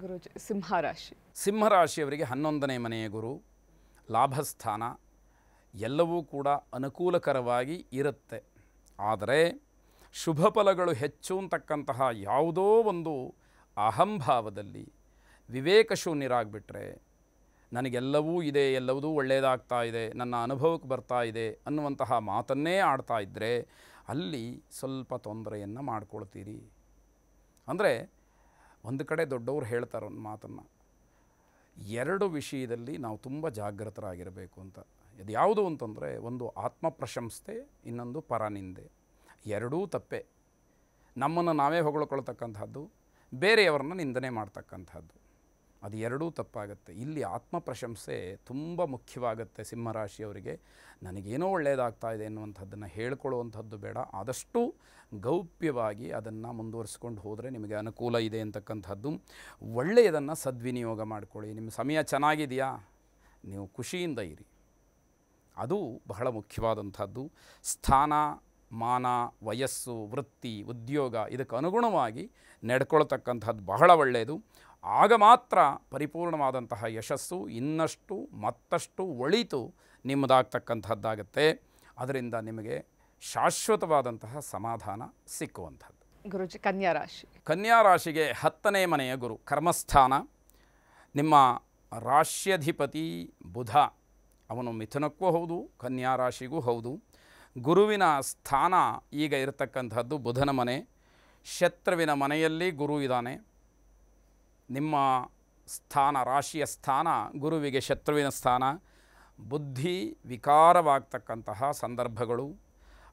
ಗುರುಜಿ ಸಿಂಹರಾಶಿ. ಸಿಂಹರಾಶಿಯವರಿಗೆ 11ನೇ ಮನೆಯ ಗುರು, ಲಾಭಸ್ಥಾನ, ಎಲ್ಲವೂ ಕೂಡ ಅನುಕೂಲಕರವಾಗಿ ಇರುತ್ತೆ. ಆದರೆ ಶುಭ ಫಲಗಳು ಹೆಚ್ಚು ಅಂತಕ್ಕಂತಹ ಯಾವುದೋ ಒಂದು ಅಹಂಭಾವದಲ್ಲಿ ವಿವೇಕಶೂನ್ಯರಾಗಿಬಿಟ್ರೆ, ನನಗೆಲ್ಲವೂ ಇದೆ, ಎಲ್ಲವೂ ಒಳ್ಳೆಯದಾಗ್ತಾ ಇದೆ, ನನ್ನ ಅನುಭವಕ್ಕೆ ಬರ್ತಾ ಇದೆ ಅನ್ನುವಂತಹ ಮಾತನ್ನೇ ಆಡ್ತಾ ಇದ್ದರೆ ಅಲ್ಲಿ ಸ್ವಲ್ಪ ತೊಂದರೆಯನ್ನು ಮಾಡ್ಕೊಳ್ತೀರಿ. ಅಂದರೆ ಒಂದು ಕಡೆ ದೊಡ್ಡವರು ಹೇಳ್ತಾರೆ ಒಂದು ಮಾತನ್ನು, ಎರಡು ವಿಷಯದಲ್ಲಿ ನಾವು ತುಂಬ ಜಾಗೃತರಾಗಿರಬೇಕು ಅಂತ. ಇದು ಯಾವುದು ಅಂತಂದರೆ, ಒಂದು ಆತ್ಮಪ್ರಶಂಸೆ, ಇನ್ನೊಂದು ಪರನಿಂದೆ. ಎರಡೂ ತಪ್ಪೆ. ನಮ್ಮನ್ನು ನಾವೇ ಹೊಗಳ್ಕೊಳ್ತಕ್ಕಂಥದ್ದು, ಬೇರೆಯವರನ್ನ ನಿಂದನೆ ಮಾಡ್ತಕ್ಕಂಥದ್ದು, ಅದು ಎರಡೂ ತಪ್ಪಾಗುತ್ತೆ. ಇಲ್ಲಿ ಆತ್ಮಪ್ರಶಂಸೆ ತುಂಬ ಮುಖ್ಯವಾಗುತ್ತೆ ಸಿಂಹರಾಶಿಯವರಿಗೆ. ನನಗೇನೋ ಒಳ್ಳೆಯದಾಗ್ತಾ ಇದೆ ಎನ್ನುವಂಥದ್ದನ್ನು ಹೇಳ್ಕೊಳ್ಳುವಂಥದ್ದು ಬೇಡ. ಆದಷ್ಟು ಗೌಪ್ಯವಾಗಿ ಅದನ್ನು ಮುಂದುವರಿಸ್ಕೊಂಡು ಹೋದರೆ ನಿಮಗೆ ಅನುಕೂಲ ಇದೆ ಅಂತಕ್ಕಂಥದ್ದು. ಒಳ್ಳೆಯದನ್ನು ಸದ್ವಿನಿಯೋಗ ಮಾಡಿಕೊಳ್ಳಿ. ನಿಮ್ಮ ಸಮಯ ಚೆನ್ನಾಗಿದೆಯಾ, ನೀವು ಖುಷಿಯಿಂದ ಇರಿ, ಅದು ಬಹಳ ಮುಖ್ಯವಾದಂಥದ್ದು. ಸ್ಥಾನ, ಮಾನ, ವಯಸ್ಸು, ವೃತ್ತಿ, ಉದ್ಯೋಗ ಇದಕ್ಕೆ ಅನುಗುಣವಾಗಿ ನಡ್ಕೊಳ್ತಕ್ಕಂಥದ್ದು ಬಹಳ ಒಳ್ಳೆಯದು. ಆಗ ಮಾತ್ರ ಪರಿಪೂರ್ಣವಾದಂತಹ ಯಶಸ್ಸು ಇನ್ನಷ್ಟು ಮತ್ತಷ್ಟು ಒಳಿತು ನಿಮ್ಮದಾಗ್ತಕ್ಕಂಥದ್ದಾಗತ್ತೆ. ಅದರಿಂದ ನಿಮಗೆ ಶಾಶ್ವತವಾದಂತಹ ಸಮಾಧಾನ ಸಿಕ್ಕುವಂಥದ್ದು. ಗುರುಜಿ ಕನ್ಯಾ ರಾಶಿ. ಕನ್ಯಾ ರಾಶಿಗೆ 10ನೇ ಮನೆಯ ಗುರು, ಕರ್ಮಸ್ಥಾನ. ನಿಮ್ಮ ರಾಶ್ಯಧಿಪತಿ ಬುಧ, ಅವನು ಮಿಥುನಕ್ಕೂ ಹೌದು, ಕನ್ಯಾ ರಾಶಿಗೂ ಹೌದು. ಗುರುವಿನ ಸ್ಥಾನ ಈಗ ಇರತಕ್ಕಂಥದ್ದು ಬುಧನ ಮನೆ. ಶತ್ರುವಿನ ಮನೆಯಲ್ಲಿ ಗುರು ಇದ್ದಾನೆ. ನಿಮ್ಮ ಸ್ಥಾನ, ರಾಶಿಯ ಸ್ಥಾನ ಗುರುವಿಗೆ ಶತ್ರುವಿನ ಸ್ಥಾನ. ಬುದ್ಧಿ ವಿಕಾರವಾಗ್ತಕ್ಕಂತಹ ಸಂದರ್ಭಗಳು,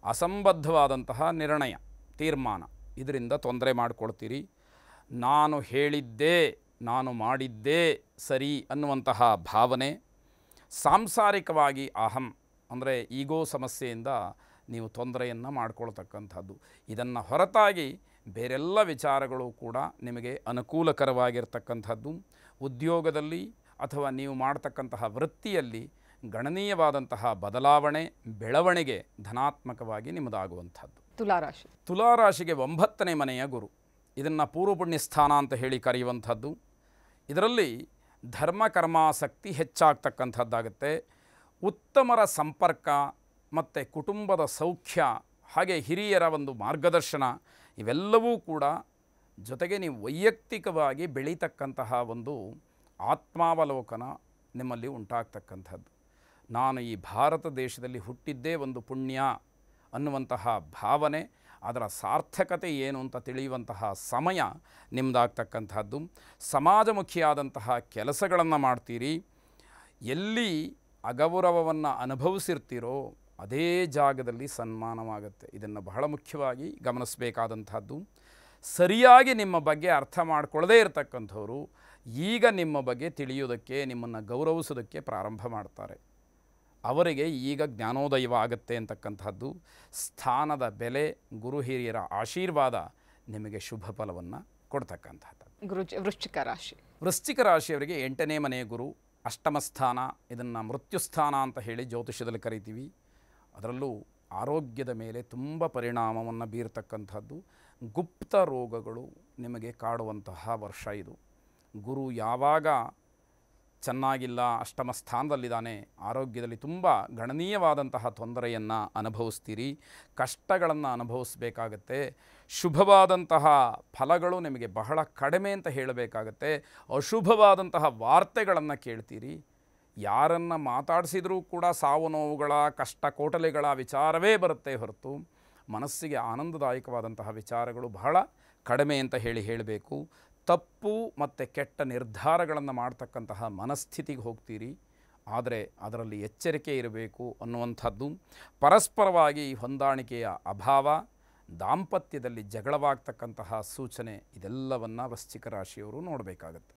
ಅಸಂಬದ್ಧವಾದಂತಹ ನಿರ್ಣಯ, ತೀರ್ಮಾನ, ಇದರಿಂದ ತೊಂದರೆ ಮಾಡಿಕೊಳ್ತೀರಿ. ನಾನು ಹೇಳಿದ್ದೇ, ನಾನು ಮಾಡಿದ್ದೇ ಸರಿ ಅನ್ನುವಂತಹ ಭಾವನೆ. ಸಾಂಸಾರಿಕವಾಗಿ ಅಹಂ ಅಂದರೆ ಈಗೋ ಸಮಸ್ಯೆಯಿಂದ ನೀವು ತೊಂದರೆಯನ್ನು ಮಾಡಿಕೊಳ್ತಕ್ಕಂಥದ್ದು. ಇದನ್ನು ಹೊರತಾಗಿ ಬೇರೆಲ್ಲ ವಿಚಾರಗಳು ಕೂಡ ನಿಮಗೆ ಅನುಕೂಲಕರವಾಗಿರ್ತಕ್ಕಂಥದ್ದು. ಉದ್ಯೋಗದಲ್ಲಿ ಅಥವಾ ನೀವು ಮಾಡ್ತಕ್ಕಂತಹ ವೃತ್ತಿಯಲ್ಲಿ ಗಣನೀಯವಾದಂತಹ ಬದಲಾವಣೆ, ಬೆಳವಣಿಗೆ ಧನಾತ್ಮಕವಾಗಿ ನಿಮ್ಮದಾಗುವಂಥದ್ದು. ತುಲಾರಾಶಿ. ತುಲಾರಾಶಿಗೆ 9ನೇ ಮನೆಯ ಗುರು, ಇದನ್ನು ಪೂರ್ವಪುಣ್ಯ ಸ್ಥಾನ ಅಂತ ಹೇಳಿ ಕರೆಯುವಂಥದ್ದು. ಇದರಲ್ಲಿ ಧರ್ಮ ಕರ್ಮಾಸಕ್ತಿ ಹೆಚ್ಚಾಗ್ತಕ್ಕಂಥದ್ದಾಗುತ್ತೆ. ಉತ್ತಮರ ಸಂಪರ್ಕ ಮತ್ತು ಕುಟುಂಬದ ಸೌಖ್ಯ, ಹಾಗೆ ಹಿರಿಯರ ಒಂದು ಮಾರ್ಗದರ್ಶನ, ಇವೆಲ್ಲವೂ ಕೂಡ, ಜೊತೆಗೆ ನೀವು ವೈಯಕ್ತಿಕವಾಗಿ ಬೆಳೀತಕ್ಕಂತಹ ಒಂದು ಆತ್ಮಾವಲೋಕನ ನಿಮ್ಮಲ್ಲಿ ಉಂಟಾಗ್ತಕ್ಕಂಥದ್ದು. ನಾನು ಈ ಭಾರತ ದೇಶದಲ್ಲಿ ಹುಟ್ಟಿದ್ದೇ ಒಂದು ಪುಣ್ಯ ಅನ್ನುವಂತಹ ಭಾವನೆ, ಅದರ ಸಾರ್ಥಕತೆ ಏನು ಅಂತ ತಿಳಿಯುವಂತಹ ಸಮಯ ನಿಮ್ಮದಾಗ್ತಕ್ಕಂಥದ್ದು. ಸಮಾಜಮುಖಿಯಾದಂತಹ ಕೆಲಸಗಳನ್ನು ಮಾಡ್ತೀರಿ. ಎಲ್ಲಿ ಅಗೌರವವನ್ನು ಅನುಭವಿಸಿರ್ತೀರೋ ಅದೇ ಜಾಗದಲ್ಲಿ ಸನ್ಮಾನವಾಗುತ್ತೆ. ಇದನ್ನು ಬಹಳ ಮುಖ್ಯವಾಗಿ ಗಮನಿಸಬೇಕಾದಂಥದ್ದು. ಸರಿಯಾಗಿ ನಿಮ್ಮ ಬಗ್ಗೆ ಅರ್ಥ ಮಾಡ್ಕೊಳ್ಳದೇ ಇರತಕ್ಕಂಥವ್ರು ಈಗ ನಿಮ್ಮ ಬಗ್ಗೆ ತಿಳಿಯೋದಕ್ಕೆ, ನಿಮ್ಮನ್ನು ಗೌರವಿಸೋದಕ್ಕೆ ಪ್ರಾರಂಭ ಮಾಡ್ತಾರೆ. ಅವರಿಗೆ ಈಗ ಜ್ಞಾನೋದಯವಾಗುತ್ತೆ ಅಂತಕ್ಕಂಥದ್ದು. ಸ್ಥಾನದ ಬೆಲೆ, ಗುರು ಹಿರಿಯರ ಆಶೀರ್ವಾದ ನಿಮಗೆ ಶುಭ ಫಲವನ್ನು ಕೊಡ್ತಕ್ಕಂಥದ್ದು. ಗುರುಜಿ ವೃಶ್ಚಿಕ ರಾಶಿ. ವೃಶ್ಚಿಕ ರಾಶಿಯವರಿಗೆ 8ನೇ ಮನೆಯ ಗುರು, ಅಷ್ಟಮ ಸ್ಥಾನ. ಇದನ್ನು ಮೃತ್ಯುಸ್ಥಾನ ಅಂತ ಹೇಳಿ ಜ್ಯೋತಿಷದಲ್ಲಿ ಕರಿತೀವಿ. ಅದರಲ್ಲೂ ಆರೋಗ್ಯದ ಮೇಲೆ ತುಂಬ ಪರಿಣಾಮವನ್ನು ಬೀರ್ತಕ್ಕಂಥದ್ದು. ಗುಪ್ತ ರೋಗಗಳು ನಿಮಗೆ ಕಾಡುವಂತಹ ವರ್ಷ ಇದು. ಗುರು ಯಾವಾಗ ಚೆನ್ನಾಗಿಲ್ಲ, ಅಷ್ಟಮ ಸ್ಥಾನದಲ್ಲಿದ್ದಾನೆ, ಆರೋಗ್ಯದಲ್ಲಿ ತುಂಬ ಗಣನೀಯವಾದಂತಹ ತೊಂದರೆಯನ್ನು ಅನುಭವಿಸ್ತೀರಿ, ಕಷ್ಟಗಳನ್ನು ಅನುಭವಿಸ್ಬೇಕಾಗತ್ತೆ. ಶುಭವಾದಂತಹ ಫಲಗಳು ನಿಮಗೆ ಬಹಳ ಕಡಿಮೆ ಅಂತ ಹೇಳಬೇಕಾಗತ್ತೆ. ಅಶುಭವಾದಂತಹ ವಾರ್ತೆಗಳನ್ನು ಕೇಳ್ತೀರಿ. ಯಾರನ್ನು ಮಾತಾಡಿಸಿದರೂ ಕೂಡ ಸಾವು ನೋವುಗಳ, ಕಷ್ಟ ಕೋಟಲೆಗಳ ವಿಚಾರವೇ ಬರುತ್ತೆ ಹೊರತು ಮನಸ್ಸಿಗೆ ಆನಂದದಾಯಕವಾದಂತಹ ವಿಚಾರಗಳು ಬಹಳ ಕಡಿಮೆ ಅಂತ ಹೇಳಬೇಕು. ತಪ್ಪು ಮತ್ತು ಕೆಟ್ಟ ನಿರ್ಧಾರಗಳನ್ನು ಮಾಡ್ತಕ್ಕಂತಹ ಮನಸ್ಥಿತಿಗೆ ಹೋಗ್ತೀರಿ. ಆದರೆ ಅದರಲ್ಲಿ ಎಚ್ಚರಿಕೆ ಇರಬೇಕು ಅನ್ನುವಂಥದ್ದು. ಪರಸ್ಪರವಾಗಿ ಹೊಂದಾಣಿಕೆಯ ಅಭಾವ, ದಾಂಪತ್ಯದಲ್ಲಿ ಜಗಳವಾಗ್ತಕ್ಕಂತಹ ಸೂಚನೆ, ಇದೆಲ್ಲವನ್ನು ವೃಶ್ಚಿಕ ರಾಶಿಯವರು ನೋಡಬೇಕಾಗತ್ತೆ.